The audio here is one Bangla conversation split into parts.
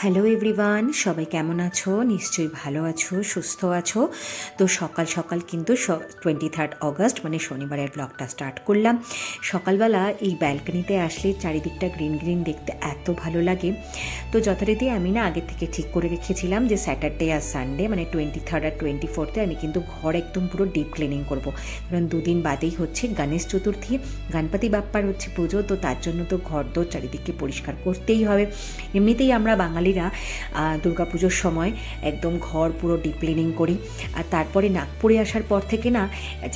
হ্যালো এভরিওয়ান, সবাই কেমন আছো? নিশ্চয়ই ভালো আছো, সুস্থ আছো। তো সকাল সকাল কিন্তু 23 অগস্ট মানে শনিবারের ব্লগটা স্টার্ট করলাম। সকালবেলা এই ব্যালকনিতে আসলে চারিদিকটা গ্রিন গ্রিন দেখতে এত ভালো লাগে। তো যথারীতি আমি না আগের থেকে ঠিক করে রেখেছিলাম যে স্যাটারডে আর সানডে মানে 23 আর 24 আমি কিন্তু ঘর একদম পুরো ডিপ ক্লিনিং করব। কারণ দুদিন বাদেই হচ্ছে গণেশ চতুর্থী, গণপতি বাপ্পার হচ্ছে পুজো। তো তার জন্য তো ঘর দোর চারিদিকে পরিষ্কার করতেই হবে। এমনিতেই আমরা বাঙালিরা দুর্গাপুজোর সময় একদম ঘর পুরো ডিপ ক্লিনিং করি। আর তারপরে নাগপুরে আসার পর থেকে না,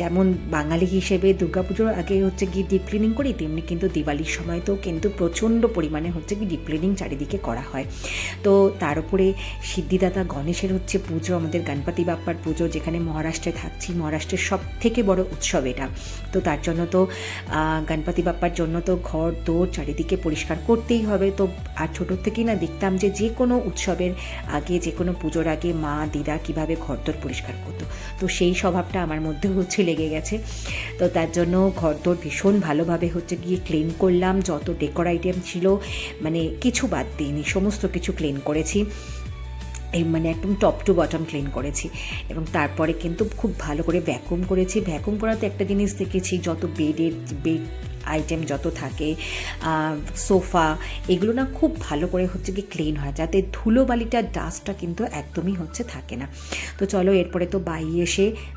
যেমন বাঙালি হিসেবে দুর্গাপুজোর আগে হচ্ছে গিয়ে ডিপ ক্লিনিং করি, তেমনি কিন্তু দিওয়ালির সময়তেও কিন্তু প্রচণ্ড পরিমাণে হচ্ছে কি ডিপ ক্লিনিং চারিদিকে করা হয়। তো তার উপরে সিদ্ধিদাতা গণেশের হচ্ছে পুজো, আমাদের গণপতি বাপ্পার পুজো, যেখানে মহারাষ্ট্রে থাকছি, মহারাষ্ট্রের সব থেকে বড় উৎসব এটা। তো তার জন্য তো গণপতি বাপ্পার জন্য তো ঘর দৌড় চারিদিকে পরিষ্কার করতেই হবে। তো আর ছোটোর থেকেই না দেখতাম যে যে কোনো উৎসবের আগে, যে কোনো পুজোর আগে মা দিদা কীভাবে ঘরদোর পরিষ্কার করতো। তো সেই স্বভাবটা আমার মধ্যেও হচ্ছে লেগে গেছে। তো তার জন্য ঘরদোর ভীষণ ভালোভাবে হচ্ছে গিয়ে ক্লিন করলাম। যত ডেকোর আইটেম ছিল মানে কিছু বাদ দিইনি, সমস্ত কিছু ক্লিন করেছি। এই মানে একদম টপ টু বটম ক্লিন করেছি। এবং তারপরে কিন্তু খুব ভালো করে ভ্যাকুম করেছি। ভ্যাকুম করাতে একটা জিনিস দেখেছি, যত বেড আইটেম যত থাকে, সোফা, এগুলো না খুব ভালো করে হচ্ছে কি ক্লিন হয়, যাতে ধুলোবালিটা ডাস্টটা কিন্তু একদমই হচ্ছে থাকে না। তো চলো, এরপরে তো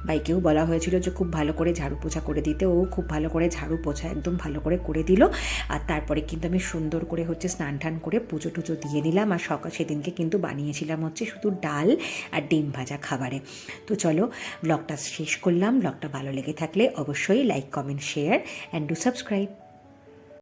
বাইকেও বলা হয়েছিল যে খুব ভালো করে ঝাড়ু পোছা করে দিতে। ও খুব ভালো করে ঝাড়ু পোছা একদম ভালো করে করে দিল। আর তারপরে কিন্তু আমি সুন্দর করে হচ্ছে স্নান টান করে পুজো টুজো দিয়ে নিলাম। আর সেদিনকে কিন্তু বানিয়েছিলাম হচ্ছে শুধু ডাল আর ডিম ভাজা খাবারে। তো চলো, ব্লগটা শেষ করলাম। ব্লগটা ভালো লেগে থাকলে অবশ্যই like, comment, share and do subscribe.